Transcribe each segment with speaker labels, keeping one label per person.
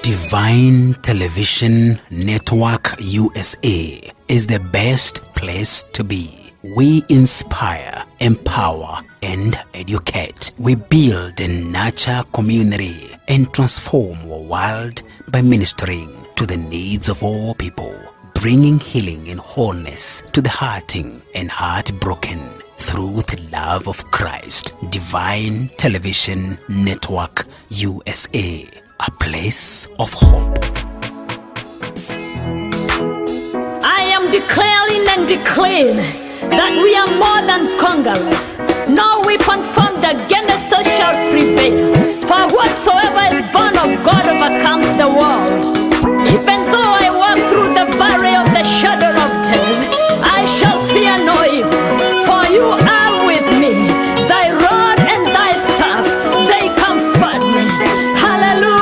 Speaker 1: Divine Television Network USA is the best place to be. We inspire, empower, and educate. We build and nurture community and transform our world by ministering to the needs of all people, bringing healing and wholeness to the hurting and heartbroken through the love of Christ. Divine Television Network USA, a place of hope.
Speaker 2: I am declaring and declaring that we are more than conquerors. No weapon formed against us shall prevail. For whatsoever is born of God overcomes the world. Even though I walk through the valley of the shadow of death, I shall fear no evil. For you are with me. Thy rod and thy staff, they comfort me. Hallelujah.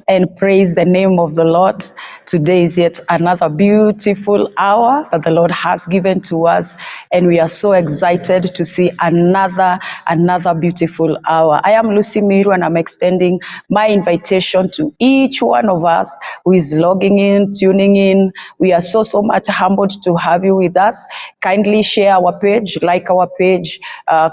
Speaker 3: And praise the name of the Lord. Today is yet another beautiful hour that the Lord has given to us, and we are so excited to see another beautiful hour. I am Lucy Miru, and I'm extending my invitation to each one of us who is logging in, tuning in. We are so much humbled to have you with us. Kindly share our page, like our page,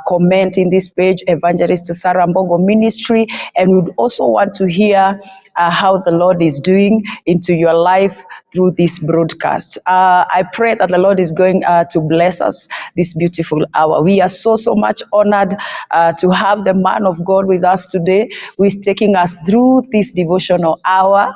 Speaker 3: comment in this page, Evangelist Sarah Mbogo Ministry, and we'd also want to hear how the Lord is doing into your life through this broadcast. I pray that the Lord is going to bless us this beautiful hour. We are so much honored to have the man of God with us today, who is taking us through this devotional hour.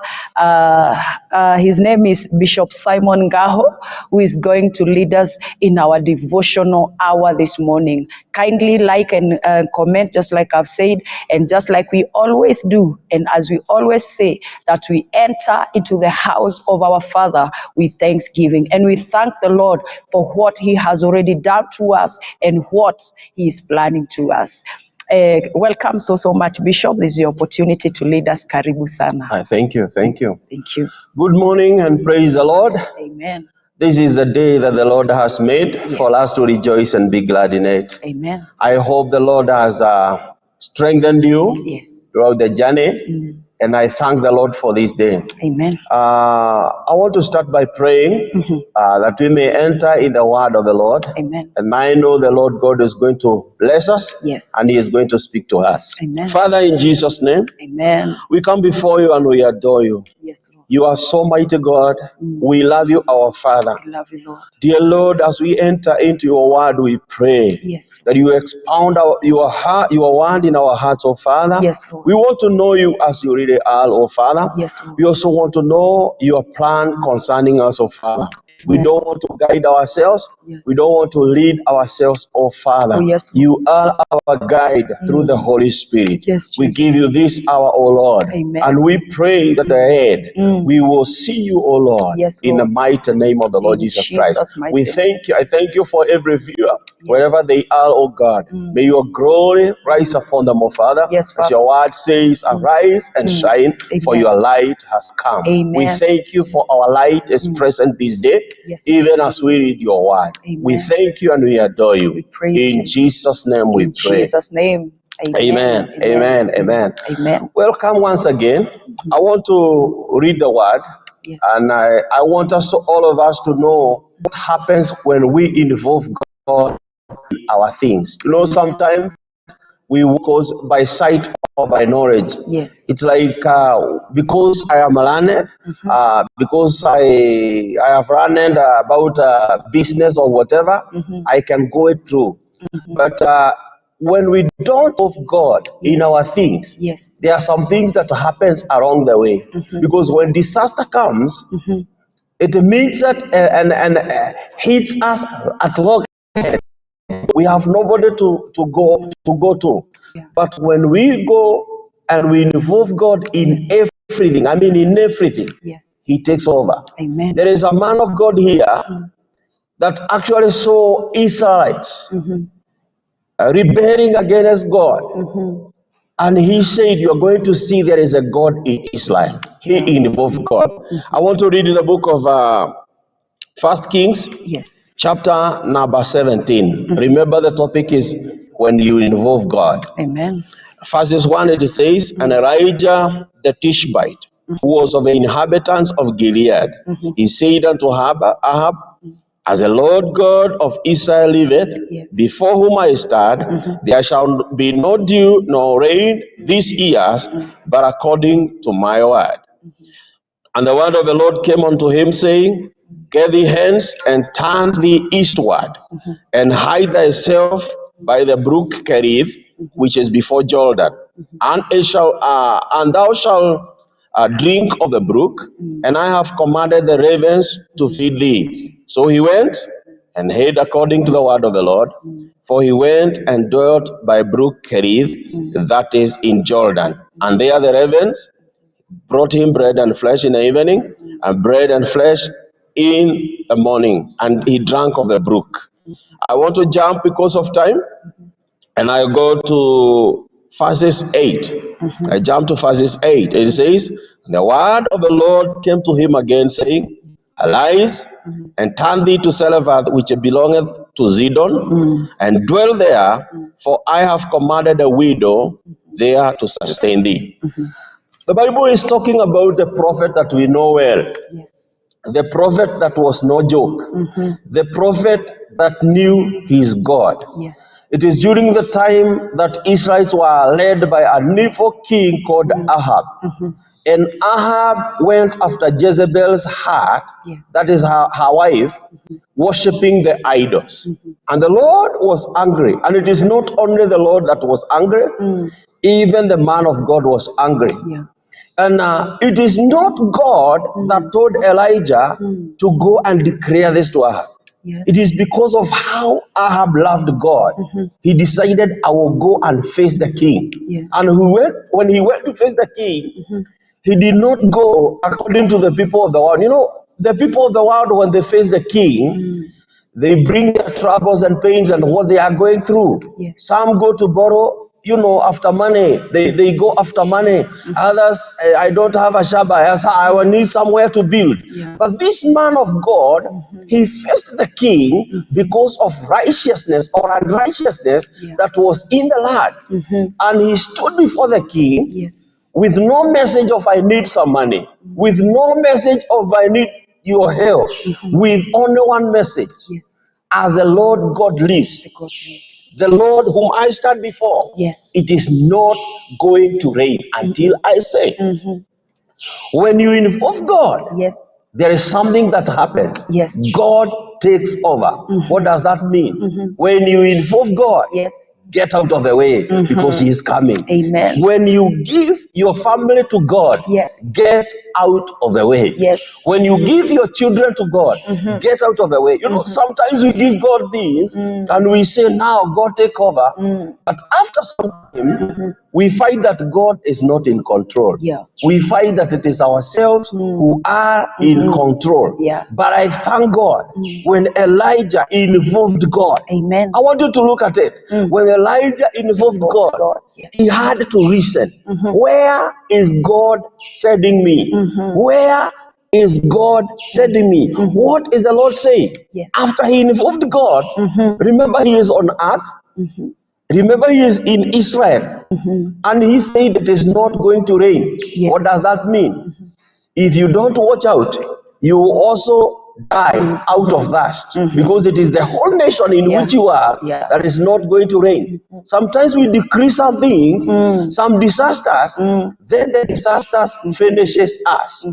Speaker 3: His name is Bishop Simon Ngaho, who is going to lead us in our devotional hour this morning. Kindly like and comment, just like I've said, and just like we always do, and as we always say, that we enter into the house of our Father with thanksgiving, and we thank the Lord for what He has already done to us and what He is planning to us. Welcome so much, Bishop. This is your opportunity to lead us. Karibu sana.
Speaker 4: Thank you.
Speaker 3: Thank you.
Speaker 4: Good morning and praise the Lord.
Speaker 3: Amen.
Speaker 4: This is the day that the Lord has made for us to rejoice and be glad in it.
Speaker 3: Amen.
Speaker 4: I hope the Lord has strengthened you throughout the journey. And I thank the Lord for this day.
Speaker 3: Amen.
Speaker 4: I want to start by praying that we may enter in the word of the Lord.
Speaker 3: Amen.
Speaker 4: And I know the Lord God is going to bless us.
Speaker 3: Yes.
Speaker 4: And He is going to speak to us.
Speaker 3: Amen.
Speaker 4: Father, in Jesus' name,
Speaker 3: Amen.
Speaker 4: we come before you and we adore you.
Speaker 3: Yes, Lord.
Speaker 4: You are so mighty, God. We love you, our Father.
Speaker 3: We love you, Lord.
Speaker 4: Dear Lord, as we enter into your word, we pray that you expound your heart, your word in our hearts, oh Father.
Speaker 3: Yes, Lord.
Speaker 4: We want to know you as you really are, oh Father.
Speaker 3: Yes, Lord.
Speaker 4: We also want to know your plan concerning us, oh Father. We don't want to guide ourselves.
Speaker 3: Yes.
Speaker 4: We don't want to lead ourselves, oh Father.
Speaker 3: Oh, yes, Lord.
Speaker 4: You are our guide through the Holy Spirit.
Speaker 3: Yes,
Speaker 4: we
Speaker 3: Jesus.
Speaker 4: give you this hour, oh Lord.
Speaker 3: Amen.
Speaker 4: And we pray that ahead we will see you, oh Lord,
Speaker 3: Yes,
Speaker 4: in the
Speaker 3: Lord.
Speaker 4: mighty name of the Lord
Speaker 3: In
Speaker 4: Jesus
Speaker 3: Jesus'
Speaker 4: Christ.
Speaker 3: mighty
Speaker 4: We
Speaker 3: name.
Speaker 4: thank you. I thank you for every viewer, wherever they are, oh God. May your glory rise upon them, oh Father.
Speaker 3: Yes,
Speaker 4: As
Speaker 3: Father.
Speaker 4: your word says, arise and shine, for
Speaker 3: Amen.
Speaker 4: your light has come.
Speaker 3: Amen.
Speaker 4: We thank you for our light is present this day,
Speaker 3: Yes,
Speaker 4: even as we read your word.
Speaker 3: Amen.
Speaker 4: We thank you and we adore you.
Speaker 3: We praise
Speaker 4: In
Speaker 3: you.
Speaker 4: Jesus' name we
Speaker 3: In
Speaker 4: pray.
Speaker 3: Jesus' name.
Speaker 4: Amen. Amen. Amen.
Speaker 3: Amen.
Speaker 4: Welcome once again. I want to read the word,
Speaker 3: Yes.
Speaker 4: and I want us to, all of us, to know what happens when we involve God in our things. You know, sometimes we walk by sight or by knowledge.
Speaker 3: Yes.
Speaker 4: It's like because I am learned, because I have learned about business or whatever, I can go it through. But when we don't of God in our things,
Speaker 3: Yes.
Speaker 4: there are some things that happens along the way. Because when disaster comes, it means that and hits us at work. We have nobody to go to.
Speaker 3: Yeah.
Speaker 4: But when we go and we involve God in everything, I mean in everything,
Speaker 3: Yes.
Speaker 4: He takes over.
Speaker 3: Amen.
Speaker 4: There is a man of God here that actually saw Israelites rebelling against God. And he said, you're going to see there is a God in Israel. He involved God. I want to read in the book of 1 Kings,
Speaker 3: Yes.
Speaker 4: chapter number 17. Remember, the topic is when you involve God.
Speaker 3: Amen.
Speaker 4: Verses 1, it says, and Elijah the Tishbite, who was of the inhabitants of Gilead, he said unto Ahab, as the Lord God of Israel liveth, before whom I stand, there shall be no dew nor rain these years, but according to my word. And the word of the Lord came unto him, saying, get thee hence, and turn thee eastward, and hide thyself by the brook Kerith, which is before Jordan. And thou shalt drink of the brook, and I have commanded the ravens to feed thee. So he went and hid according to the word of the Lord, for he went and dwelt by brook Kerith, that is in Jordan. And there the ravens brought him bread and flesh in the evening, and bread and flesh in the morning, and he drank of the brook. I want to jump because of time, and I go to verses 8. I jump to verses 8. It says, the word of the Lord came to him again, saying, arise, and turn thee to Zarephath, which belongeth to Zidon, and dwell there, for I have commanded a widow there to sustain thee. The Bible is talking about the prophet that we know well.
Speaker 3: Yes.
Speaker 4: The prophet that was no joke. The prophet that knew his God.
Speaker 3: Yes.
Speaker 4: It is during the time that Israelites were led by an evil king called Ahab. And Ahab went after Jezebel's heart, that is her wife, worshipping the idols. And the Lord was angry. And it is not only the Lord that was angry, even the man of God was angry.
Speaker 3: Yeah.
Speaker 4: And it is not God that told Elijah to go and declare this to Ahab.
Speaker 3: Yes.
Speaker 4: It is because of how Ahab loved God. He decided, I will go and face the king.
Speaker 3: Yes.
Speaker 4: And when he went to face the king, he did not go according to the people of the world. You know, the people of the world, when they face the king, they bring their troubles and pains and what they are going through.
Speaker 3: Yes.
Speaker 4: Some go to borrow, after money. They go after money. Others, I don't have a shaba. I will need somewhere to build.
Speaker 3: Yeah.
Speaker 4: But this man of God, he faced the king because of righteousness or unrighteousness that was in the land. And he stood before the king.
Speaker 3: Yes.
Speaker 4: With no message of I need some money, with no message of I need your help, with only one message.
Speaker 3: Yes.
Speaker 4: As the Lord God lives, the Lord whom I stand before,
Speaker 3: yes,
Speaker 4: it is not going to rain until I say. When you involve God,
Speaker 3: Yes.
Speaker 4: there is something that happens.
Speaker 3: Yes.
Speaker 4: God takes over. What does that mean? When you involve God,
Speaker 3: Yes.
Speaker 4: get out of the way because He is coming.
Speaker 3: Amen.
Speaker 4: When you give your family to God,
Speaker 3: Yes.
Speaker 4: get out of the way.
Speaker 3: Yes.
Speaker 4: When you give your children to God, get out of the way. You know, sometimes we give God things and we say, now God take over. But after some time, we find that God is not in control.
Speaker 3: Yeah.
Speaker 4: We find that it is ourselves who are in control.
Speaker 3: Yeah.
Speaker 4: But I thank God when Elijah involved God.
Speaker 3: Amen.
Speaker 4: I want you to look at it. When Elijah involved God,
Speaker 3: Yes.
Speaker 4: he had to reason. Where is God sending me? Where is God sending me? What is the Lord saying?
Speaker 3: Yes.
Speaker 4: After he involved God, remember he is on earth. Remember he is in Israel. And he said it is not going to rain.
Speaker 3: Yes.
Speaker 4: What does that mean? If you don't watch out, you will also die out of thirst, because it is the whole nation in which you are that is not going to rain. Sometimes we decree some things, some disasters, then the disasters finishes us.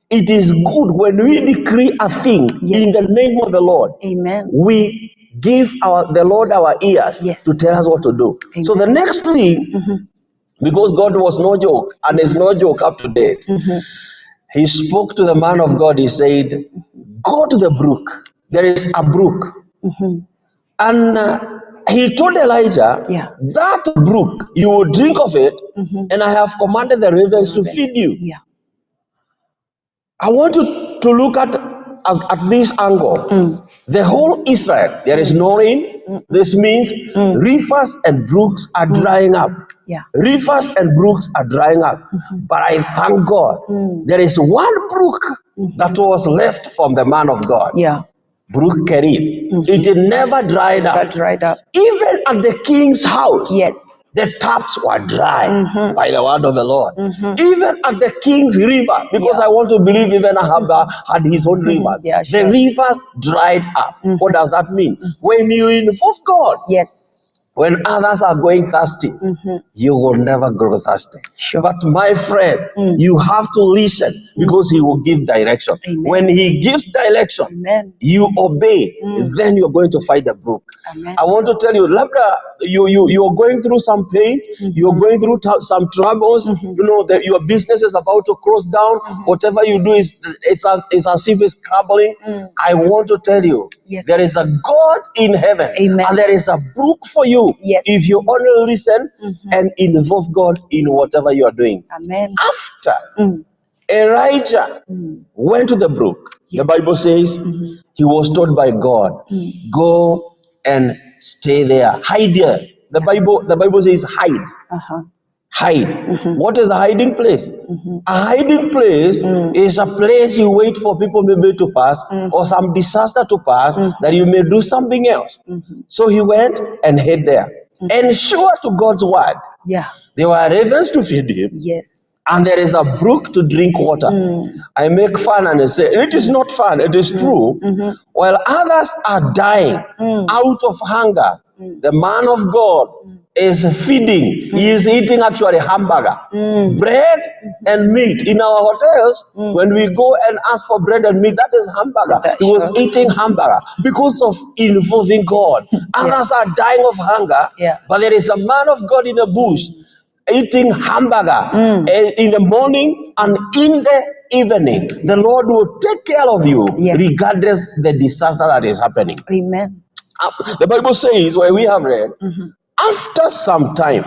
Speaker 4: It is good when we decree a thing in the name of the Lord.
Speaker 3: Amen.
Speaker 4: We give the Lord our ears to tell us what to do. So the next thing, because God was no joke and is no joke up to date, he spoke to the man of God. He said, go to the brook. There is a brook. And he told Elijah, that brook, you will drink of it, and I have commanded the ravens to feed you.
Speaker 3: Yeah.
Speaker 4: I want you to look at this angle. The whole Israel, there is no rain. This means rivers and brooks are drying up.
Speaker 3: Yeah.
Speaker 4: Rivers and brooks are drying up. But I thank God, there is one brook that was left from the man of God.
Speaker 3: Yeah.
Speaker 4: Brook Keriuki. It never dried up.
Speaker 3: That dried up.
Speaker 4: Even at the king's house,
Speaker 3: Yes.
Speaker 4: the taps were dry by the word of the Lord. Even at the king's river, because I want to believe even Ahab had his own rivers.
Speaker 3: Yeah, sure.
Speaker 4: The rivers dried up. What does that mean? When you involve God,
Speaker 3: Yes.
Speaker 4: when others are going thirsty, you will never grow thirsty.
Speaker 3: Sure.
Speaker 4: But my friend, you have to listen, because he will give direction.
Speaker 3: Amen.
Speaker 4: When he gives direction,
Speaker 3: Amen.
Speaker 4: you obey, then you're going to fight the brook.
Speaker 3: Amen.
Speaker 4: I want to tell you, Labra, you're going through some pain, you're going through some troubles, you know that your business is about to close down, whatever you do it's as if it's crumbling. I want to tell you, there is a God in heaven.
Speaker 3: Amen.
Speaker 4: And there is a brook for you.
Speaker 3: Yes.
Speaker 4: If you only listen and involve God in whatever you are doing.
Speaker 3: Amen.
Speaker 4: After Elijah went to the brook, the Bible says he was told by God, go and stay there, hide there. The Bible says hide. Hide. What is a hiding place? A hiding place is a place you wait for people maybe to pass, or some disaster to pass, that you may do something else. So he went and hid there. And sure to God's word, there were ravens to feed him.
Speaker 3: Yes.
Speaker 4: And there is a brook to drink water. I make fun and I say, it is not fun, it is true. While others are dying out of hunger, the man of God is feeding. He is eating actually hamburger, bread and meat. In our hotels, when we go and ask for bread and meat, that is hamburger. He was eating hamburger because of involving God. Others are dying of hunger, but there is a man of God in the bush eating hamburger in the morning and in the evening. The Lord will take care of you regardless the disaster that is happening.
Speaker 3: Amen.
Speaker 4: The Bible says, where we have read, after some time,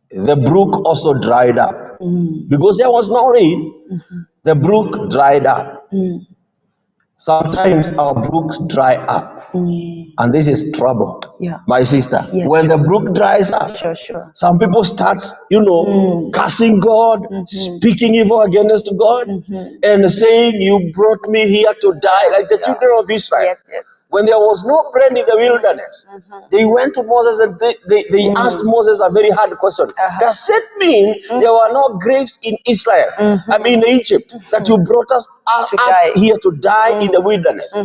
Speaker 4: the brook also dried up. Because there was no rain, the brook dried up. Sometimes our brooks dry up, and this is trouble, my sister. When the brook dries up, some people start, cursing God, speaking evil against God, and saying, you brought me here to die, like the children of Israel. When there was no bread in the wilderness, they went to Moses and they asked Moses a very hard question. Does it mean there were no graves in Israel, in Egypt, that you brought us up here to die in the wilderness?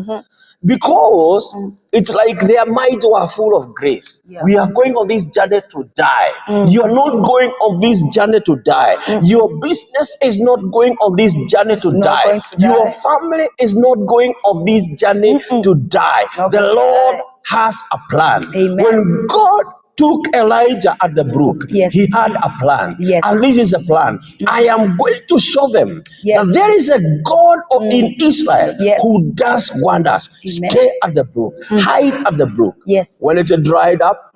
Speaker 4: Because It's like their minds were full of grace.
Speaker 3: Yeah.
Speaker 4: We are going on this journey to die. You are not going on this journey to die. Your business is not going on this journey to
Speaker 3: not
Speaker 4: die.
Speaker 3: going to
Speaker 4: Your
Speaker 3: die.
Speaker 4: family is not going on this journey to die.
Speaker 3: not
Speaker 4: The
Speaker 3: going to
Speaker 4: Lord
Speaker 3: die.
Speaker 4: has a plan.
Speaker 3: Amen.
Speaker 4: When God took Elijah at the brook,
Speaker 3: Yes.
Speaker 4: he had a plan.
Speaker 3: Yes.
Speaker 4: And this is a plan. I am going to show them
Speaker 3: Yes.
Speaker 4: that there is a God in Israel
Speaker 3: Yes.
Speaker 4: who does wonders.
Speaker 3: Amen.
Speaker 4: Stay at the brook, hide at the brook.
Speaker 3: Yes.
Speaker 4: When it dried up,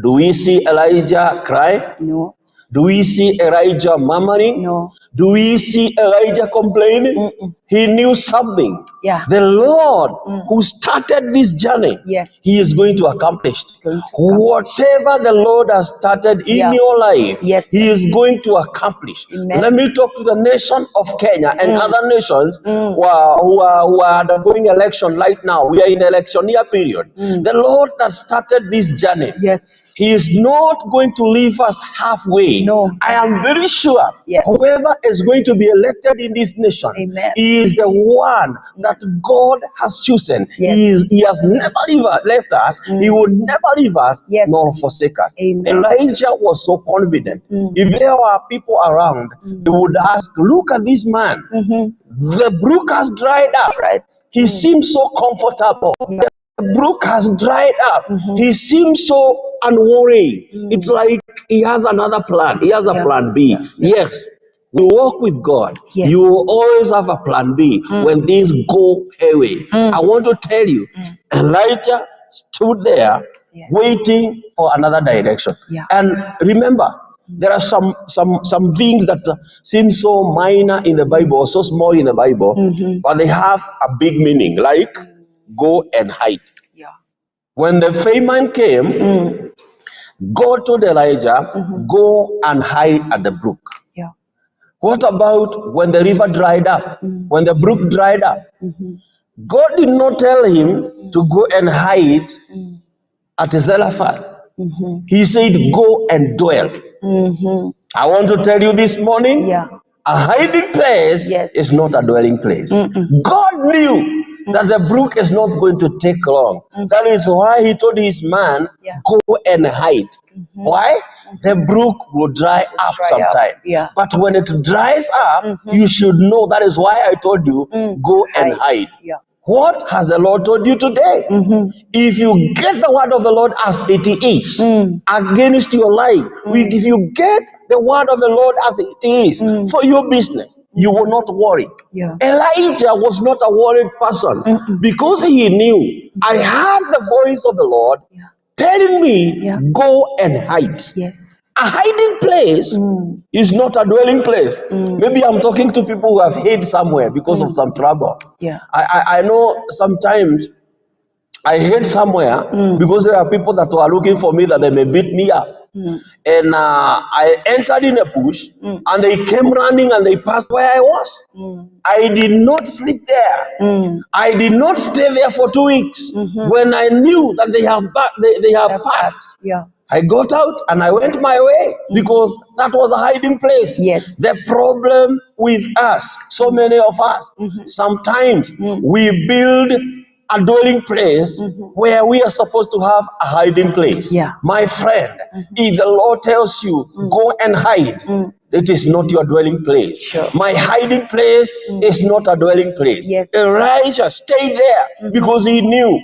Speaker 4: do we see Elijah cry?
Speaker 3: No.
Speaker 4: Do we see Elijah murmuring?
Speaker 3: No.
Speaker 4: Do we see Elijah complaining? He knew something.
Speaker 3: Yeah.
Speaker 4: The Lord who started this journey,
Speaker 3: Yes.
Speaker 4: he is going to accomplish.
Speaker 3: Going to accomplish.
Speaker 4: Whatever the Lord has started in
Speaker 3: Yeah.
Speaker 4: your life,
Speaker 3: Yes.
Speaker 4: he is going to accomplish.
Speaker 3: Amen.
Speaker 4: Let me talk to the nation of Kenya and other nations who are undergoing election right now. We are in election year period. The Lord that started this journey,
Speaker 3: Yes.
Speaker 4: he is not going to leave us halfway.
Speaker 3: No.
Speaker 4: I am very sure
Speaker 3: Yes.
Speaker 4: whoever is going to be elected in this nation,
Speaker 3: Amen.
Speaker 4: he is the one that God has chosen.
Speaker 3: Yes.
Speaker 4: He has never left us. He will never leave us
Speaker 3: Yes.
Speaker 4: nor forsake us.
Speaker 3: Amen.
Speaker 4: Elijah was so confident. If there were people around, they would ask, look at this man. The brook has dried up.
Speaker 3: Right.
Speaker 4: He seems so comfortable. The brook has dried up. He seems so unworried. It's like he has another plan. He has a plan B. Yes, we walk with God.
Speaker 3: Yes.
Speaker 4: You will always have a plan B when things go hayway. I want to tell you, Elijah stood there waiting for another direction.
Speaker 3: Yeah.
Speaker 4: And remember, there are some things that seem so minor in the Bible, or so small in the Bible, but they have a big meaning, like go and hide.
Speaker 3: Yeah.
Speaker 4: When the famine came, God told Elijah, go and hide at the brook.
Speaker 3: Yeah.
Speaker 4: What about when the river dried up? When the brook dried up? God did not tell him to go and hide at Zarephath. He said, go and dwell. I want to tell you this morning,
Speaker 3: Yeah.
Speaker 4: a hiding place
Speaker 3: Yes.
Speaker 4: is not a dwelling place. God knew that the brook is not going to take long. That is why he told his man, go and hide. Why? The brook will dry up sometime.
Speaker 3: Yeah.
Speaker 4: But when it dries up, you should know. That is why I told you, go and hide.
Speaker 3: Yeah.
Speaker 4: What has the Lord told you today? If you get the word of the Lord as it is against your life, if you get the word of the Lord as it is for your business, you will not worry.
Speaker 3: Yeah.
Speaker 4: Elijah was not a worried person because he knew, I heard the voice of the Lord telling me, go and hide.
Speaker 3: Yes.
Speaker 4: A hiding place is not a dwelling place. Maybe I'm talking to people who have hid somewhere because of some trouble.
Speaker 3: Yeah.
Speaker 4: I know sometimes I hid somewhere because there are people that were looking for me that they may beat me up. And I entered in a bush and they came running and they passed where I was. I did not sleep there. I did not stay there for 2 weeks. When I knew that they have passed,
Speaker 3: Yeah.
Speaker 4: I got out and I went my way because that was a hiding place.
Speaker 3: Yes.
Speaker 4: The problem with us, so many of us, sometimes we build a dwelling place where we are supposed to have a hiding place.
Speaker 3: Yeah.
Speaker 4: My friend, if the Lord tells you, go and hide, it is not your dwelling place.
Speaker 3: Sure.
Speaker 4: My hiding place is not a dwelling place.
Speaker 3: Yes.
Speaker 4: Elijah stayed there because he knew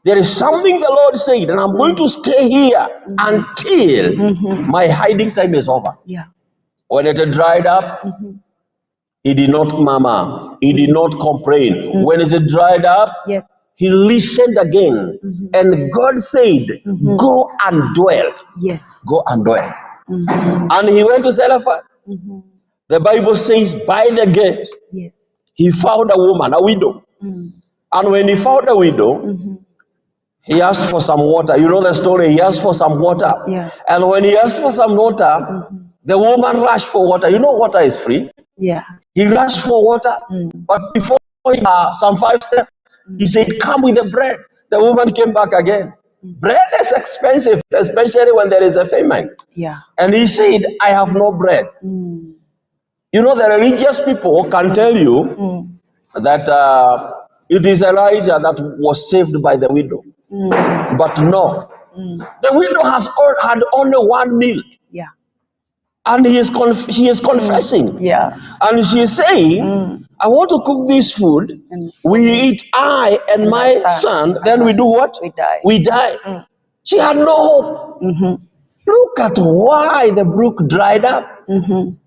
Speaker 4: there is something the Lord said, and I'm going to stay here until my hiding time is over.
Speaker 3: Yeah.
Speaker 4: When it dried up, he did not murmur. He did not complain. When it dried up,
Speaker 3: Yes.
Speaker 4: he listened again. And God said, go and dwell.
Speaker 3: Yes.
Speaker 4: Go and dwell. And he went to Zarephath. The Bible says, by the gate,
Speaker 3: Yes.
Speaker 4: he found a woman, a widow. And when he found a widow, he asked for some water. You know the story. He asked for some water.
Speaker 3: Yeah.
Speaker 4: And when he asked for some water, the woman rushed for water. You know water is free.
Speaker 3: Yeah.
Speaker 4: He rushed for water. But before some 5 steps, he said, come with the bread. The woman came back again. Bread is expensive, especially when there is a famine.
Speaker 3: Yeah.
Speaker 4: And he said, I have no bread. You know, the religious people can tell you that it is Elijah that was saved by the widow. But no, the widow had only one meal.
Speaker 3: Yeah.
Speaker 4: And she is confessing.
Speaker 3: Yeah.
Speaker 4: And she is saying, I want to cook this food. We eat, I and my son. Then we do what?
Speaker 3: We die.
Speaker 4: We die. She had no hope. Look at why the brook dried up.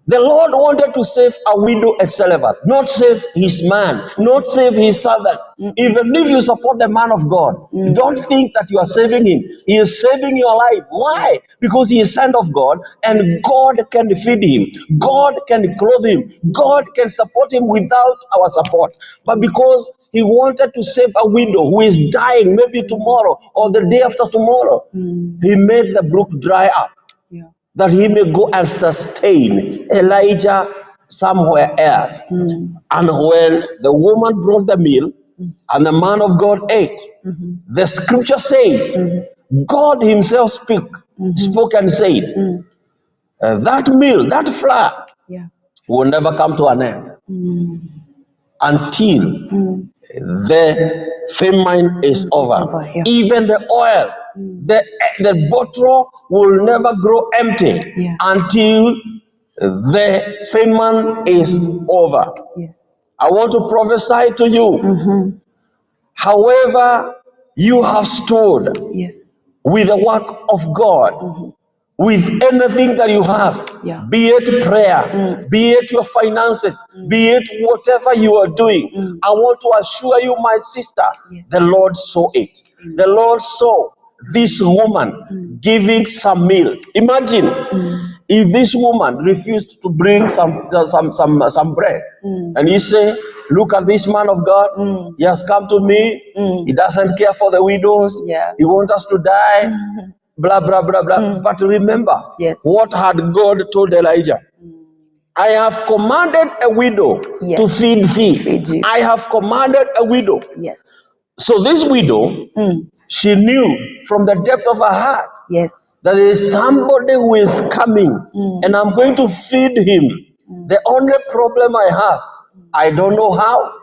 Speaker 4: The Lord wanted to save a widow at Zarephath, not save his man, not save his servant. Even if you support the man of God, don't think that you are saving him. He is saving your life. Why? Because he is son of God, and God can feed him. God can clothe him. God can support him without our support. But because he wanted to save a widow who is dying maybe tomorrow or the day after tomorrow, he made the brook dry up, that he may go and sustain Elijah somewhere else. And when the woman brought the meal and the man of God ate, the scripture says, God himself spoke and said, that meal, that flour will never come to an end until the famine is over. Even the oil, the bottle will never grow empty until the famine is over. I want to prophesy to you. However you have stood with the work of God, with anything that you have, be it prayer, be it your finances, be it whatever you are doing, I want to assure you, my sister, the Lord saw it. The Lord saw this woman giving some meal. Imagine if this woman refused to bring some bread, and he say, look at this man of God, he has come to me, he doesn't care for the widows, he wants us to die, blah blah blah blah. But remember, what had God told Elijah? I have commanded a widow to feed thee. I have commanded a widow. So this widow, she knew from the depth of her heart that there is somebody who is coming, and I'm going to feed him. The only problem I have, I don't know how,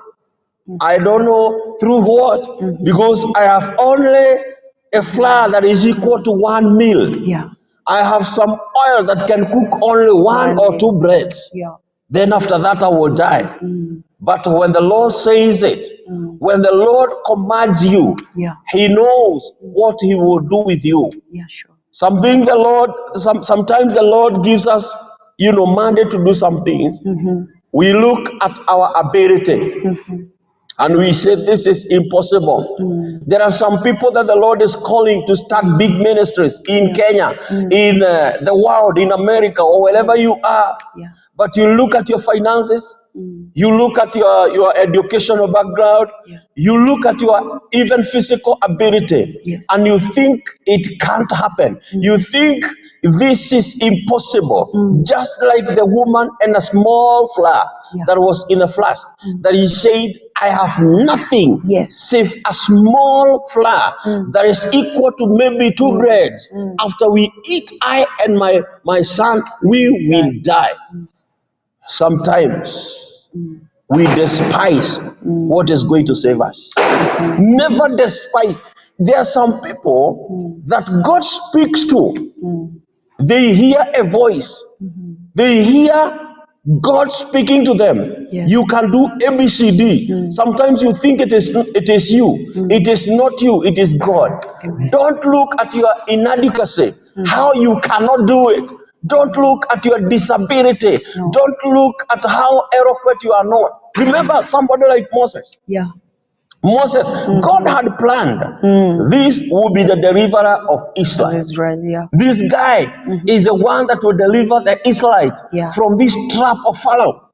Speaker 4: I don't know through what, because I have only a flour that is equal to one meal. I have some oil that can cook only one or two breads. Then after that I will die. But when the Lord says it, when the Lord commands you, he knows what he will do with you. Sometimes the Lord gives us, mandate to do some things. We look at our ability. And we say this is impossible. There are some people that the Lord is calling to start big ministries in Kenya, in the world, in America, or wherever you are. But you look at your finances, you look at your educational background, you look at your even physical ability, and you think it can't happen. You think this is impossible. Just like the woman and a small flour that was in a flask, that he said, I have nothing save a small flour that is equal to maybe two breads. After we eat, I and my son, we will die. Sometimes we despise what is going to save us. Never despise. There are some people that God speaks to. They hear a voice. They hear God speaking to them. You can do ABCD. Sometimes you think it is you. It is not you. It is God. Don't look at your inadequacy, how you cannot do it. Don't look at your disability. Don't look at how eloquent you are not. Remember somebody like Moses. Moses, God had planned this will be the deliverer of Israel. This guy is the one that will deliver the Israelites from this trap of Pharaoh.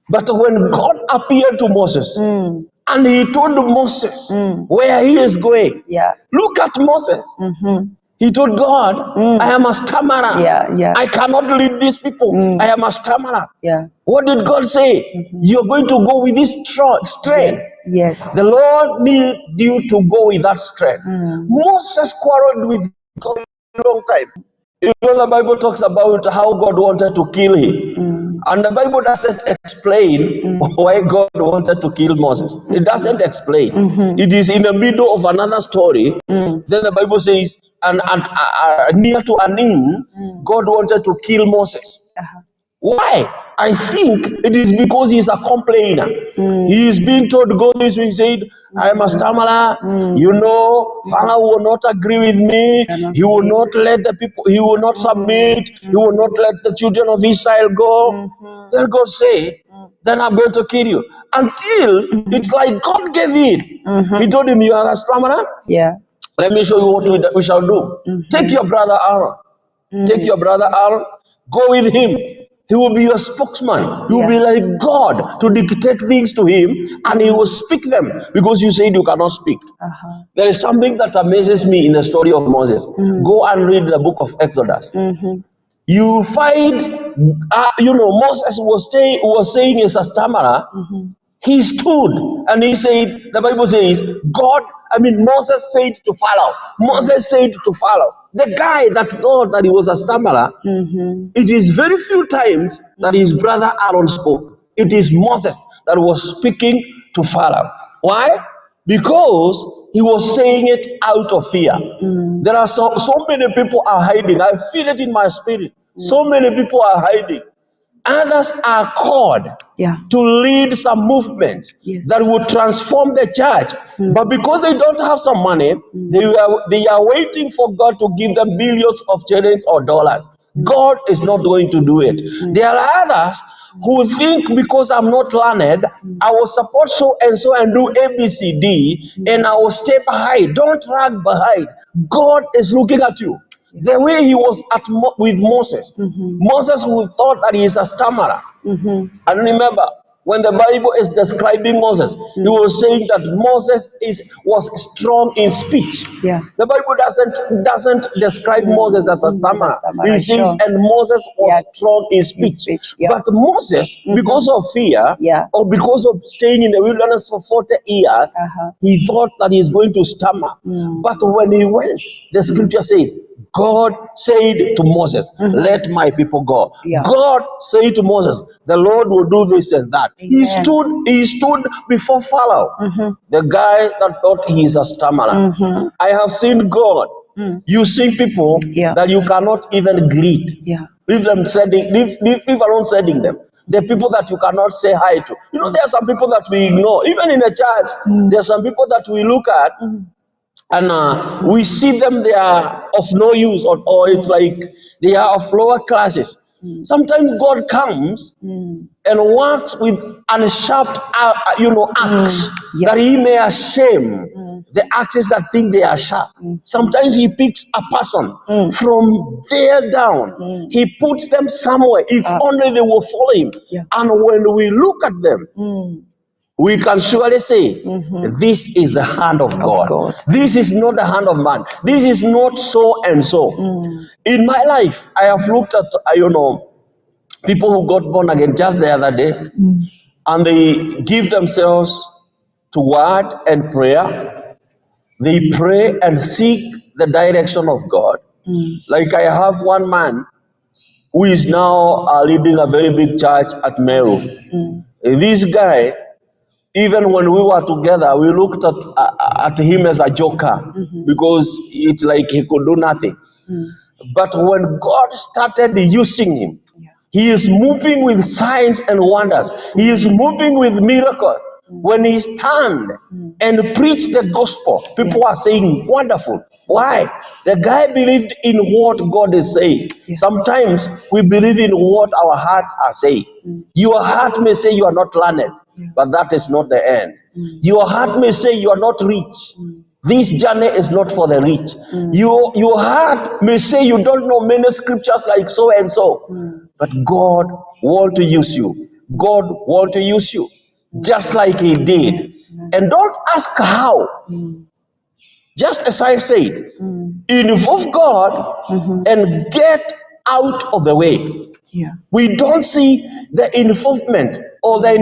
Speaker 4: But when God appeared to Moses and he told Moses where he is going, look at Moses. He told God, I am a stammerer. I cannot lead these people. I am a stammerer. What did God say? You're going to go with this strength. The Lord needs you to go with that strength. Moses quarreled with God for a long time. The Bible talks about how God wanted to kill him. And the Bible doesn't explain why God wanted to kill Moses. It doesn't explain. It is in the middle of another story. Then the Bible says, and near to an inn, God wanted to kill Moses. Why? I think it is because he's a complainer. He is being told, go this way. He said, I am a stammerer. You know, Pharaoh will not agree with me. He will not let the people, he will not submit. He will not let the children of Israel go. Then God say, then I'm going to kill you. Until it's like God gave in. He told him, you are a stammerer?
Speaker 3: Yeah.
Speaker 4: Let me show you what we shall do. Take your brother Aaron. Take your brother Aaron. Go with him. He will be your spokesman. He will be like God to dictate things to him, and he will speak them because you said you cannot speak. There is something that amazes me in the story of Moses. Go and read the book of Exodus. You find, Moses was saying as a stammerer. He stood and he said, the Bible says, Moses said to Pharaoh. Moses said to Pharaoh, the guy that thought that he was a stammerer, it is very few times that his brother Aaron spoke. It is Moses that was speaking to Pharaoh. Why? Because he was saying it out of fear. There are so many people are hiding. I feel it in my spirit. So many people are hiding. Others are called to lead some movements that will transform the church. But because they don't have some money, they are waiting for God to give them billions of shillings or dollars. God is not going to do it. There are others who think because I'm not learned, I will support so and do ABCD and I will stay behind. Don't drag behind. God is looking at you. The way he was with Moses. Moses who thought that he is a stammerer. And remember, when the Bible is describing Moses, he was saying that Moses was strong in speech. The Bible doesn't describe Moses as a stammerer. He says, and Moses was strong in speech. But Moses, because of fear, or because of staying in the wilderness for 40 years, he thought that he is going to stammer. But when he went, the scripture says, God said to Moses, let my people go. God said to Moses, the Lord will do this and that. He stood before Pharaoh, the guy that thought he is a stammerer. I have seen God using people that you cannot even greet. Leave alone sending them. The people that you cannot say hi to. You know, there are some people that we ignore. Even in the church, there are some people that we look at and we see them, they are of no use, or it's like they are of lower classes. Sometimes God comes and works with unsharp, axe that he may shame the axes that think they are sharp. Sometimes he picks a person from there down. He puts them somewhere, if only they will follow him. And when we look at them, we can surely say, this is the hand of God. This is not the hand of man. This is not so and so. In my life, I have looked at, people who got born again just the other day, and they give themselves to word and prayer. They pray and seek the direction of God. Like I have one man who is now leading a very big church at Meru. This guy, even when we were together, we looked at him as a joker because it's like he could do nothing. But when God started using him, he is moving with signs and wonders. He is moving with miracles. When he stand and preach the gospel, people are saying, wonderful. Why? The guy believed in what God is saying. Sometimes we believe in what our hearts are saying. Your heart may say you are not learned, but that is not the end. Your heart may say you are not rich. This journey is not for the rich. Your heart may say you don't know many scriptures like so and so. But God wants to use you. God wants to use you just like he did. And don't ask how. Just as I said, involve God and get out of the way. We don't see the involvement or the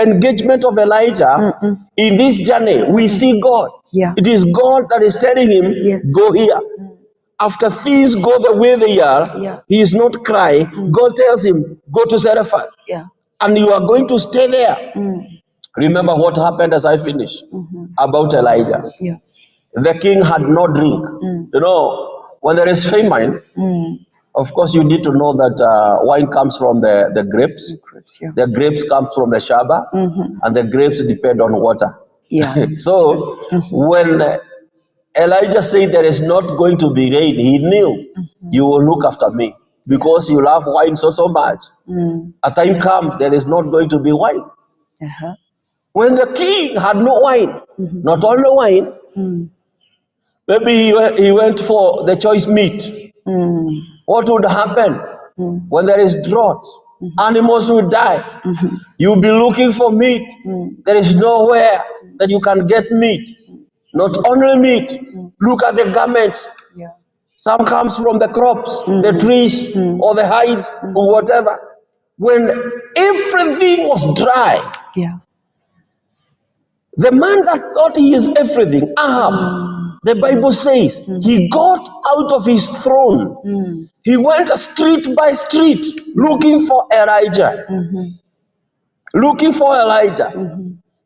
Speaker 4: engagement of Elijah in this journey. We see God. It is God that is telling him, go here. After things go the way they are, he is not crying. God tells him, go to Zarephath. and you are going to stay there. Remember what happened as I finish about Elijah.
Speaker 3: Yeah.
Speaker 4: The king had no drink. You know, when there is famine, of course you need to know that wine comes from the grapes.
Speaker 3: Yeah.
Speaker 4: The grapes come from the shaba, and the grapes depend on water.
Speaker 3: Yeah.
Speaker 4: So when Elijah said there is not going to be rain, he knew you will look after me because you love wine so much. A time comes there is not going to be wine. When the king had no wine, not only wine, maybe he went for the choice meat. What would happen when there is drought? Animals will die. You'll be looking for meat. There is nowhere that you can get meat. Not only meat, look at the garments.
Speaker 3: Yeah.
Speaker 4: Some comes from the crops, the trees, or the hides, or whatever. When everything was dry,
Speaker 3: Yeah.
Speaker 4: the man that thought he is everything, Ahab, the Bible says, he got out of his throne. He went street by street looking for Elijah. Looking for Elijah.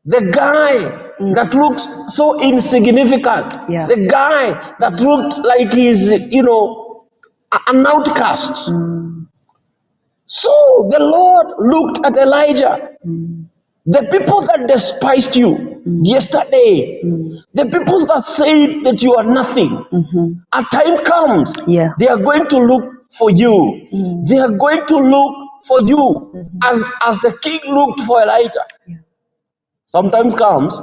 Speaker 4: The guy that looked so insignificant.
Speaker 3: Yeah.
Speaker 4: The guy that looked like he's, an outcast. So the Lord looked at Elijah. The people that despised you yesterday, the people that said that you are nothing, a time comes,
Speaker 3: Yeah.
Speaker 4: they are going to look for you. They are going to look for you as the king looked for Elijah.
Speaker 3: Yeah.
Speaker 4: Sometimes comes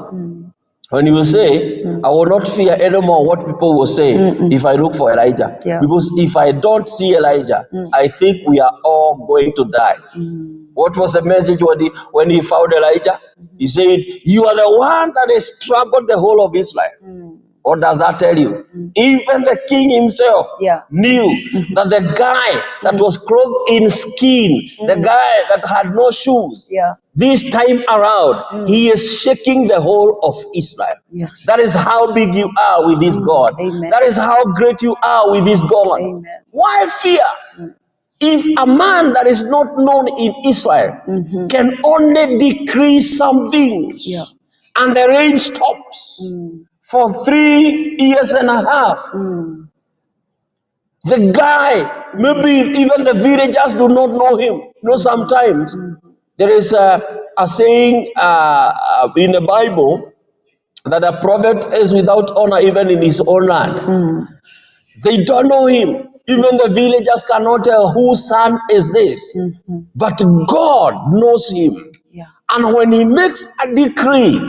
Speaker 4: when you say, I will not fear anymore what people will say if I look for Elijah.
Speaker 3: Yeah.
Speaker 4: Because if I don't see Elijah, I think we are all going to die. What was the message when he found Elijah? He said, you are the one that has troubled the whole of Israel. What does that tell you? Even the king himself knew that the guy that was clothed in skin, the guy that had no shoes, this time around, he is shaking the whole of Israel.
Speaker 3: Yes.
Speaker 4: That is how big you are with this God.
Speaker 3: Amen.
Speaker 4: That is how great you are with this God.
Speaker 3: Amen.
Speaker 4: Why fear? If a man that is not known in Israel can only decrease some things, and the rain stops for 3 years and a half, the guy, maybe even the villagers do not know him. You know, sometimes there is a saying in the Bible that a prophet is without honor even in his own land. They don't know him. Even the villagers cannot tell whose son is this. But God knows him.
Speaker 3: Yeah.
Speaker 4: And when he makes a decree,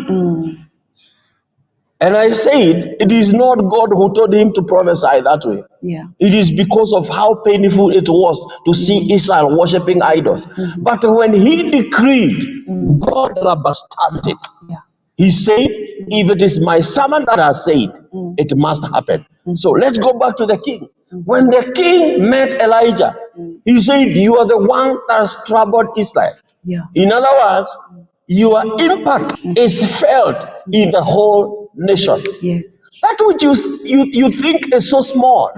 Speaker 4: and I said, it is not God who told him to prophesy that way.
Speaker 3: Yeah.
Speaker 4: It is because of how painful it was to see Israel worshiping idols. But when he decreed, God rubber stamped it.
Speaker 3: Yeah.
Speaker 4: He said, if it is my servant that has said, it must happen. So let's go back to the king. When the king met Elijah, he said, you are the one that has troubled Israel.
Speaker 3: Yeah.
Speaker 4: In other words, your impact is felt in the whole nation.
Speaker 3: Yes.
Speaker 4: That which you think is so small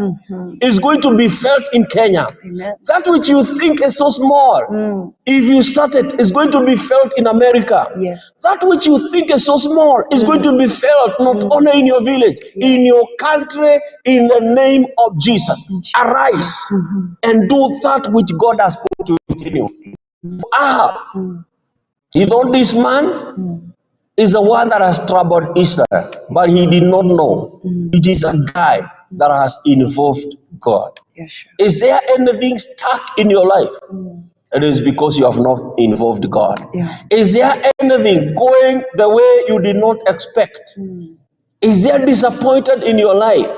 Speaker 4: is going to be felt in Kenya.
Speaker 3: Amen.
Speaker 4: That which you think is so small, if you start it, is going to be felt in America.
Speaker 3: Yes.
Speaker 4: That which you think is so small is going to be felt not only in your village, in your country, in the name of Jesus. Arise and do that which God has put within you. You know, this man is the one that has troubled Israel, but he did not know it is a guy that has involved God.
Speaker 3: Yeah, sure.
Speaker 4: Is there anything stuck in your life? It is because you have not involved God.
Speaker 3: Yeah.
Speaker 4: Is there anything going the way you did not expect? Is there disappointed in your life?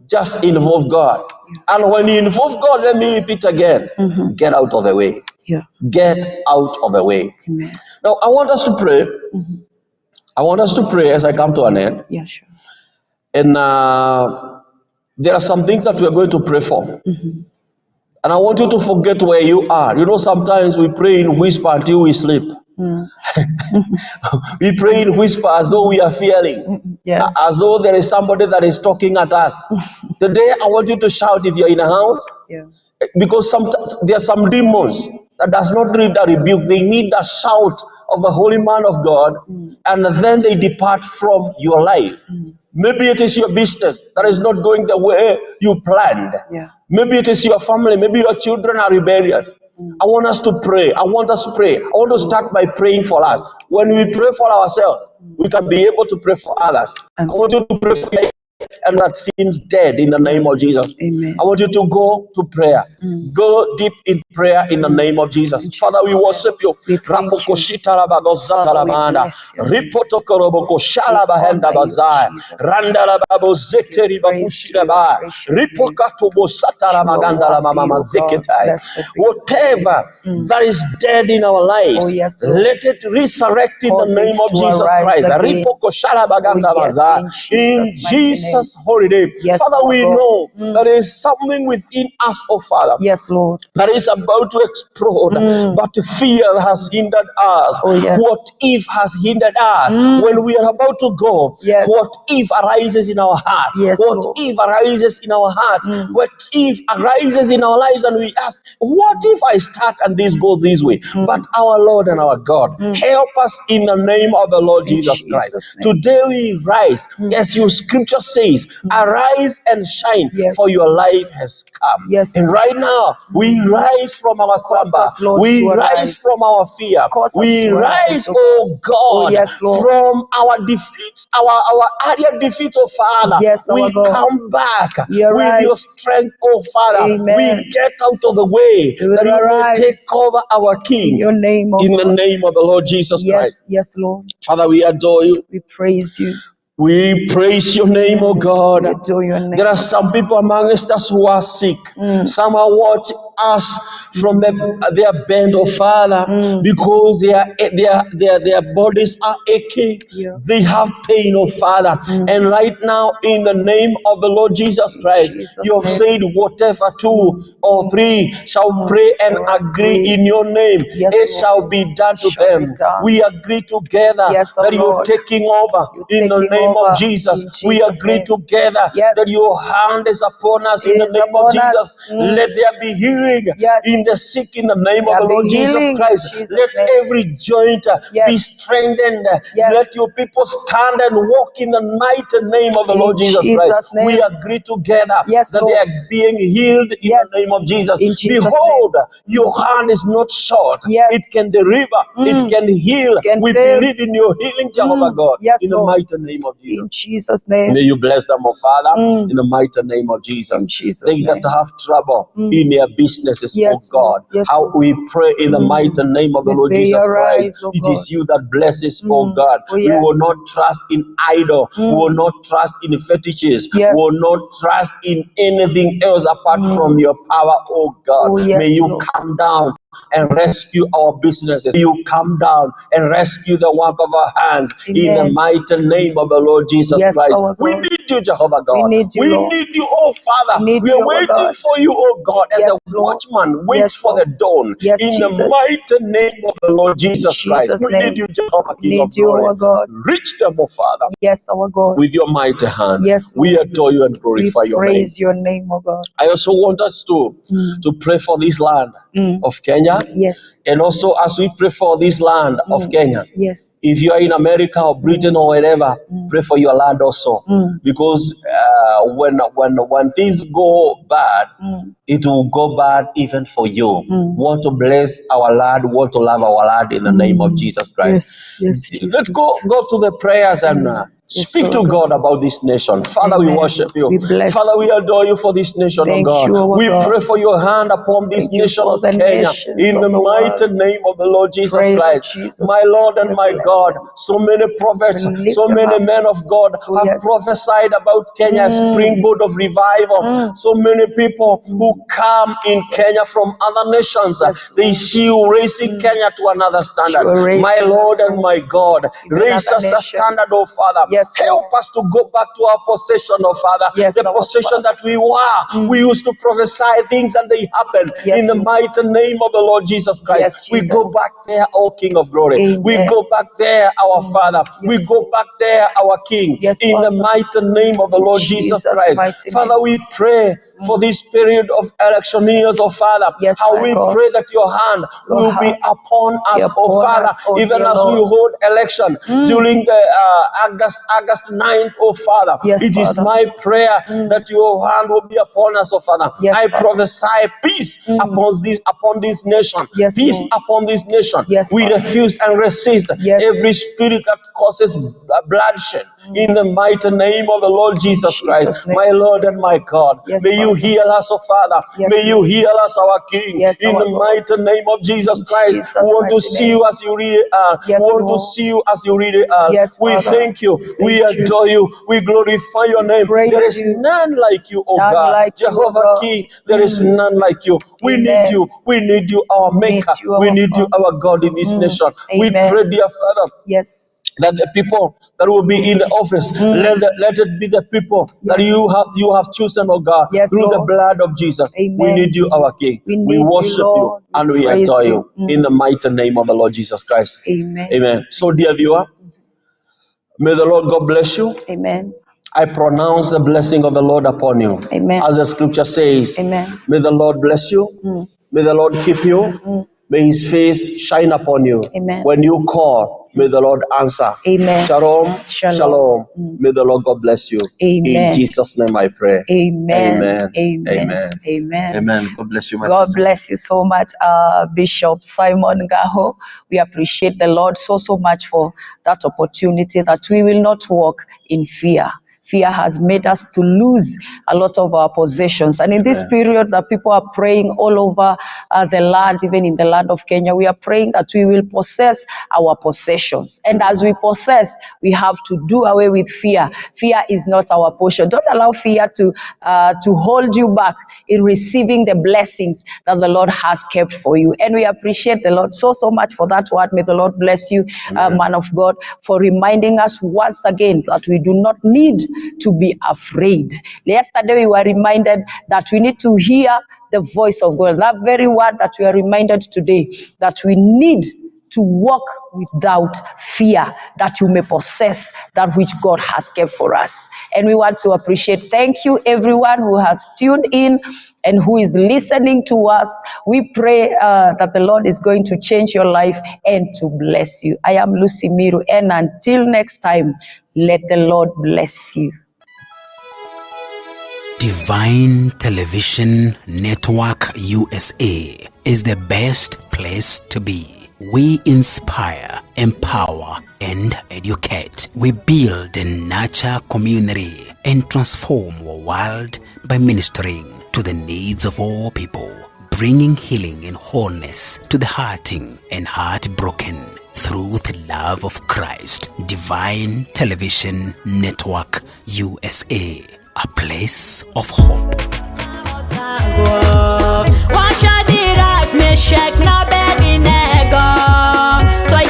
Speaker 4: Just involve God. And when you involve God, let me repeat again, get out of the way.
Speaker 3: Yeah.
Speaker 4: Get out of the way.
Speaker 3: Amen.
Speaker 4: Now, I want us to pray. I want us to pray as I come to an end.
Speaker 3: Yeah, sure.
Speaker 4: And there are some things that we are going to pray for. And I want you to forget where you are. You know, sometimes we pray in whisper until we sleep. We pray in whisper as though we are fearing.
Speaker 3: Yeah.
Speaker 4: As though there is somebody that is talking at us. Today, I want you to shout if you're in a house.
Speaker 3: Yeah.
Speaker 4: Because sometimes there are some demons that does not need a rebuke. They need a shout of a holy man of God, and then they depart from your life. Maybe it is your business that is not going the way you planned.
Speaker 3: Yeah.
Speaker 4: Maybe it is your family. Maybe your children are rebellious. I want us to pray. I want us to pray. I want to start by praying for us. When we pray for ourselves, we can be able to pray for others. I want you to pray for your and that seems dead in the name of Jesus.
Speaker 3: Amen.
Speaker 4: I want you to go to prayer. Go deep in prayer in the name of Jesus. Father, we worship you.
Speaker 3: We thank you. Father, we bless you. We honor you, Jesus. We praise you,
Speaker 4: whatever that is dead in our lives,
Speaker 3: Oh, yes, Lord.
Speaker 4: let it resurrect in
Speaker 3: Cause
Speaker 4: the name
Speaker 3: it
Speaker 4: of
Speaker 3: to
Speaker 4: Jesus
Speaker 3: arise
Speaker 4: Christ.
Speaker 3: again.
Speaker 4: In Jesus' holy name.
Speaker 3: Yes,
Speaker 4: Father,
Speaker 3: our
Speaker 4: we
Speaker 3: God.
Speaker 4: know there is something within us, oh Father,
Speaker 3: Yes, Lord.
Speaker 4: that is about to explode, but fear has hindered us.
Speaker 3: Oh, yes.
Speaker 4: What if has hindered us when we are about to go?
Speaker 3: Yes.
Speaker 4: What if arises in our heart?
Speaker 3: Yes,
Speaker 4: What
Speaker 3: Lord.
Speaker 4: if arises in our heart? What if arises in our lives and we ask, what if I start and this goes this way? But our Lord and our God, help us in the name of the Lord
Speaker 3: In
Speaker 4: Jesus Christ.
Speaker 3: Jesus' name.
Speaker 4: Today we rise, as your scripture says, arise and shine,
Speaker 3: Yes.
Speaker 4: for your life has come.
Speaker 3: Yes.
Speaker 4: And right now, we rise from our
Speaker 3: Cause
Speaker 4: slumber.
Speaker 3: us, Lord,
Speaker 4: We
Speaker 3: to
Speaker 4: rise
Speaker 3: arise.
Speaker 4: from our fear.
Speaker 3: Cause us
Speaker 4: We
Speaker 3: to
Speaker 4: rise,
Speaker 3: arise,
Speaker 4: oh God,
Speaker 3: Oh, yes, Lord.
Speaker 4: from our defeats, our area defeat, oh Father.
Speaker 3: Yes, our
Speaker 4: We
Speaker 3: God.
Speaker 4: come back
Speaker 3: We
Speaker 4: with your
Speaker 3: arise.
Speaker 4: strength, oh Father.
Speaker 3: Amen.
Speaker 4: We get out of the way
Speaker 3: We will
Speaker 4: that you may
Speaker 3: arise
Speaker 4: take over our King.
Speaker 3: In your name, oh
Speaker 4: In the
Speaker 3: God.
Speaker 4: name of the Lord Jesus Christ.
Speaker 3: Yes, yes, Lord.
Speaker 4: Father, we adore you.
Speaker 3: We praise you.
Speaker 4: We praise your name, oh God.
Speaker 3: We adore your name.
Speaker 4: There are some people amongst us who are sick. Some are watching us from their bed, oh Father, because their bodies are aching.
Speaker 3: Yeah.
Speaker 4: They have pain, oh Father. And right now, in the name of the Lord Jesus Christ,
Speaker 3: Jesus'
Speaker 4: you have
Speaker 3: name.
Speaker 4: said, whatever two or three shall pray and
Speaker 3: Shall
Speaker 4: agree
Speaker 3: agree.
Speaker 4: in your name,
Speaker 3: Yes,
Speaker 4: it
Speaker 3: Lord.
Speaker 4: shall be done to
Speaker 3: Shall be
Speaker 4: them.
Speaker 3: done.
Speaker 4: We agree together
Speaker 3: Yes, oh
Speaker 4: that you're
Speaker 3: Lord.
Speaker 4: taking over
Speaker 3: You're
Speaker 4: in the
Speaker 3: taking
Speaker 4: name
Speaker 3: over
Speaker 4: of Jesus.
Speaker 3: in
Speaker 4: We
Speaker 3: Jesus'
Speaker 4: agree
Speaker 3: name.
Speaker 4: together
Speaker 3: Yes.
Speaker 4: that your hand is upon us in the
Speaker 3: Is
Speaker 4: name of
Speaker 3: upon
Speaker 4: Jesus.
Speaker 3: us.
Speaker 4: Let there be healing
Speaker 3: Yes.
Speaker 4: in the sick in the name of
Speaker 3: There
Speaker 4: the Lord
Speaker 3: be
Speaker 4: Jesus
Speaker 3: healing in
Speaker 4: Christ.
Speaker 3: Jesus'
Speaker 4: Let
Speaker 3: name.
Speaker 4: every joint be
Speaker 3: Yes.
Speaker 4: strengthened.
Speaker 3: Yes.
Speaker 4: Let your people stand and walk in the mighty name of the
Speaker 3: In
Speaker 4: Lord Jesus
Speaker 3: Jesus'
Speaker 4: Christ.
Speaker 3: name.
Speaker 4: We agree together
Speaker 3: Yes,
Speaker 4: that they
Speaker 3: Lord.
Speaker 4: are being healed in
Speaker 3: Yes.
Speaker 4: the name of Jesus.
Speaker 3: In Jesus'
Speaker 4: Behold, your hand is not short.
Speaker 3: Yes.
Speaker 4: It can deliver. It can heal.
Speaker 3: It can
Speaker 4: We
Speaker 3: save.
Speaker 4: believe in your healing, Jehovah God,
Speaker 3: Yes,
Speaker 4: in the
Speaker 3: Lord.
Speaker 4: mighty name of Jesus.
Speaker 3: In Jesus' name.
Speaker 4: May you bless them, oh Father, in the mighty name of Jesus.
Speaker 3: In Jesus'
Speaker 4: They that
Speaker 3: name.
Speaker 4: have trouble in their businesses,
Speaker 3: Yes,
Speaker 4: oh God,
Speaker 3: Lord. Yes,
Speaker 4: how
Speaker 3: Lord.
Speaker 4: we pray in the mighty name of the
Speaker 3: May
Speaker 4: Lord
Speaker 3: they
Speaker 4: Jesus
Speaker 3: arise,
Speaker 4: Christ.
Speaker 3: oh
Speaker 4: It
Speaker 3: God.
Speaker 4: is you that blesses, oh God.
Speaker 3: Oh,
Speaker 4: We will
Speaker 3: yes.
Speaker 4: not trust in idol. We will not trust in fetishes.
Speaker 3: Yes.
Speaker 4: We will not trust in anything else apart from your power, oh God.
Speaker 3: Oh, yes,
Speaker 4: May you
Speaker 3: Lord.
Speaker 4: come down and rescue our businesses. May you come down and rescue the work of our hands in the
Speaker 3: Amen.
Speaker 4: mighty name of the Lord Jesus
Speaker 3: Yes,
Speaker 4: Christ.
Speaker 3: our
Speaker 4: We
Speaker 3: God.
Speaker 4: need you, Jehovah
Speaker 3: We
Speaker 4: God.
Speaker 3: need you,
Speaker 4: We
Speaker 3: Lord.
Speaker 4: need you, oh Father.
Speaker 3: We need
Speaker 4: We
Speaker 3: you,
Speaker 4: are
Speaker 3: our
Speaker 4: waiting
Speaker 3: God.
Speaker 4: for you, oh God, as
Speaker 3: Yes,
Speaker 4: a
Speaker 3: Lord.
Speaker 4: watchman waits
Speaker 3: Yes,
Speaker 4: for the
Speaker 3: Lord.
Speaker 4: dawn.
Speaker 3: Yes,
Speaker 4: In the
Speaker 3: Jesus.
Speaker 4: mighty name of the Lord Jesus Christ.
Speaker 3: Jesus'
Speaker 4: We
Speaker 3: name.
Speaker 4: need you, Jehovah,
Speaker 3: We
Speaker 4: King
Speaker 3: need
Speaker 4: of
Speaker 3: you,
Speaker 4: glory.
Speaker 3: our God.
Speaker 4: Reach them, oh Father,
Speaker 3: Yes, our God.
Speaker 4: with your mighty hand.
Speaker 3: Yes,
Speaker 4: We
Speaker 3: Lord.
Speaker 4: adore you and
Speaker 3: We
Speaker 4: glorify your name.
Speaker 3: praise your name, oh God.
Speaker 4: I also want us to pray for this land of Kenya.
Speaker 3: Yes.
Speaker 4: And also, as we pray for this land of Kenya,
Speaker 3: Yes.
Speaker 4: if you are in America or Britain or wherever, pray for your land also. Because when things go bad, it will go bad even for you. Want to bless our land, want to love our land in the name of Jesus Christ.
Speaker 3: Yes, yes,
Speaker 4: Let's
Speaker 3: Jesus.
Speaker 4: go to the prayers and
Speaker 3: Yes,
Speaker 4: speak to
Speaker 3: Lord.
Speaker 4: God about this nation. Father, we
Speaker 3: Amen.
Speaker 4: worship you.
Speaker 3: We bless
Speaker 4: Father, we adore you for this nation,
Speaker 3: Thank
Speaker 4: oh God.
Speaker 3: you, our
Speaker 4: We
Speaker 3: God.
Speaker 4: pray for your hand upon this
Speaker 3: Thank you
Speaker 4: nation
Speaker 3: for
Speaker 4: of
Speaker 3: the
Speaker 4: Kenya
Speaker 3: nations
Speaker 4: in
Speaker 3: of
Speaker 4: the
Speaker 3: the
Speaker 4: mighty
Speaker 3: world.
Speaker 4: name of the Lord Jesus
Speaker 3: Pray, Lord
Speaker 4: Christ.
Speaker 3: Jesus.
Speaker 4: My Lord and
Speaker 3: We
Speaker 4: my
Speaker 3: bless
Speaker 4: God,
Speaker 3: them.
Speaker 4: so many prophets,
Speaker 3: We lift
Speaker 4: so
Speaker 3: them
Speaker 4: many
Speaker 3: up.
Speaker 4: men of God
Speaker 3: Oh,
Speaker 4: have
Speaker 3: yes.
Speaker 4: prophesied about Kenya, springboard of revival. So many people who come in Kenya from other nations,
Speaker 3: Yes,
Speaker 4: they
Speaker 3: Lord.
Speaker 4: see you raising Kenya to another standard.
Speaker 3: You are
Speaker 4: My
Speaker 3: raising
Speaker 4: Lord
Speaker 3: us,
Speaker 4: and
Speaker 3: Lord.
Speaker 4: my God,
Speaker 3: Even
Speaker 4: raise
Speaker 3: other
Speaker 4: us a
Speaker 3: nations.
Speaker 4: standard, oh Father.
Speaker 3: Yes,
Speaker 4: help us to go back to our possession, oh Father.
Speaker 3: Yes,
Speaker 4: the
Speaker 3: our
Speaker 4: possession
Speaker 3: Father.
Speaker 4: that we were. We used to prophesy things and they happen.
Speaker 3: Yes,
Speaker 4: In the
Speaker 3: Lord.
Speaker 4: mighty name of the Lord Jesus Christ.
Speaker 3: Yes,
Speaker 4: We go
Speaker 3: Jesus.
Speaker 4: back there, O King of Glory.
Speaker 3: Amen.
Speaker 4: We go back there, our Father. We
Speaker 3: Yes,
Speaker 4: go back there, our King.
Speaker 3: Yes,
Speaker 4: in the
Speaker 3: Father.
Speaker 4: mighty name of the Lord Jesus
Speaker 3: Jesus'
Speaker 4: Christ.
Speaker 3: mighty
Speaker 4: Father,
Speaker 3: name.
Speaker 4: we pray for this period of electioneers, oh Father.
Speaker 3: Yes,
Speaker 4: how
Speaker 3: my
Speaker 4: we
Speaker 3: God.
Speaker 4: pray that your hand
Speaker 3: Your
Speaker 4: will be
Speaker 3: hand
Speaker 4: upon
Speaker 3: be
Speaker 4: us, oh
Speaker 3: upon
Speaker 4: Father,
Speaker 3: us, oh
Speaker 4: even
Speaker 3: dear
Speaker 4: as we
Speaker 3: Lord.
Speaker 4: hold election during the August 9th, oh Father.
Speaker 3: Yes,
Speaker 4: It is
Speaker 3: Father.
Speaker 4: my prayer that your hand will be upon us, oh Father.
Speaker 3: Yes,
Speaker 4: I
Speaker 3: Father.
Speaker 4: prophesy peace upon this nation.
Speaker 3: Yes,
Speaker 4: Peace
Speaker 3: Lord.
Speaker 4: upon this nation.
Speaker 3: Yes,
Speaker 4: We
Speaker 3: Father.
Speaker 4: refuse and resist
Speaker 3: Yes.
Speaker 4: every spirit that causes bloodshed. In the mighty name of the Lord Jesus Christ,
Speaker 3: Jesus' name.
Speaker 4: my Lord and my God,
Speaker 3: Yes,
Speaker 4: may you
Speaker 3: Father.
Speaker 4: heal us, oh Father.
Speaker 3: Yes,
Speaker 4: May you
Speaker 3: Lord.
Speaker 4: heal us, our King.
Speaker 3: Yes,
Speaker 4: In
Speaker 3: our
Speaker 4: the
Speaker 3: God.
Speaker 4: mighty name of Jesus
Speaker 3: In
Speaker 4: Christ,
Speaker 3: Jesus'
Speaker 4: we want to
Speaker 3: mighty
Speaker 4: see
Speaker 3: name.
Speaker 4: you as you really are.
Speaker 3: Yes,
Speaker 4: We want to
Speaker 3: Lord.
Speaker 4: see you as you really are.
Speaker 3: Yes,
Speaker 4: We
Speaker 3: Father.
Speaker 4: thank you. We
Speaker 3: Thank you.
Speaker 4: adore you. We glorify your name.
Speaker 3: Praise
Speaker 4: There is
Speaker 3: you.
Speaker 4: none like you, oh
Speaker 3: None
Speaker 4: God.
Speaker 3: like you, O
Speaker 4: Jehovah
Speaker 3: God.
Speaker 4: King, there is none like you. We need
Speaker 3: Amen.
Speaker 4: you. We need you, our
Speaker 3: We need
Speaker 4: Maker.
Speaker 3: you,
Speaker 4: We
Speaker 3: our
Speaker 4: need you,
Speaker 3: Father.
Speaker 4: our God, in this nation. We
Speaker 3: Amen.
Speaker 4: pray, dear Father,
Speaker 3: Yes.
Speaker 4: that the people that will be in the office, let it be the people that
Speaker 3: Yes.
Speaker 4: you have chosen, oh God,
Speaker 3: Yes,
Speaker 4: through the
Speaker 3: Lord.
Speaker 4: blood of Jesus. We
Speaker 3: Amen.
Speaker 4: need you, our King.
Speaker 3: We
Speaker 4: We
Speaker 3: need you,
Speaker 4: worship you
Speaker 3: Lord. We
Speaker 4: and we
Speaker 3: praise
Speaker 4: adore
Speaker 3: you.
Speaker 4: you in the mighty name of the Lord Jesus Christ.
Speaker 3: Amen.
Speaker 4: Amen. So, dear viewer, may the Lord God bless you.
Speaker 3: Amen.
Speaker 4: I pronounce the blessing of the Lord upon you.
Speaker 3: Amen.
Speaker 4: As the scripture says,
Speaker 3: Amen.
Speaker 4: may the Lord bless you. May the Lord keep you. May his face shine upon you.
Speaker 3: Amen.
Speaker 4: When you call, may the Lord answer.
Speaker 3: Amen.
Speaker 4: Shalom.
Speaker 3: Shalom.
Speaker 4: Shalom. May the Lord God bless you. In
Speaker 3: Amen.
Speaker 4: Jesus' name I pray.
Speaker 3: Amen.
Speaker 4: Amen.
Speaker 3: Amen.
Speaker 4: Amen.
Speaker 3: Amen.
Speaker 4: Amen. God bless you, my
Speaker 3: God
Speaker 4: sister.
Speaker 3: bless you so much, Bishop Simon Gaho. We appreciate the Lord so much for that opportunity that we will not walk in fear. Fear has made us to lose a lot of our possessions. And in this period that people are praying all over the land, even in the land of Kenya, we are praying that we will possess our possessions. And as we possess, we have to do away with fear. Fear is not our portion. Don't allow fear to hold you back in receiving the blessings that the Lord has kept for you. And we appreciate the Lord so much for that word. May the Lord bless you, man of God, for reminding us once again that we do not need to be afraid. Yesterday we were reminded that we need to hear the voice of God. That very word that we are reminded today, that we need to walk without fear, that you may possess that which God has kept for us. And we want to appreciate, thank you everyone who has tuned in and who is listening to us. We pray that the Lord is going to change your life and to bless you. I am Lucy Miru, and until next time, let the Lord bless you.
Speaker 1: Divine Television Network USA is the best place to be. We inspire, empower, and educate. We build and nurture community and transform our world by ministering to the needs of all people, bringing healing and wholeness to the hurting and heartbroken through the love of Christ. Divine Television Network USA, a place of hope.
Speaker 2: Washa dirak me shek na bedi nego. Toy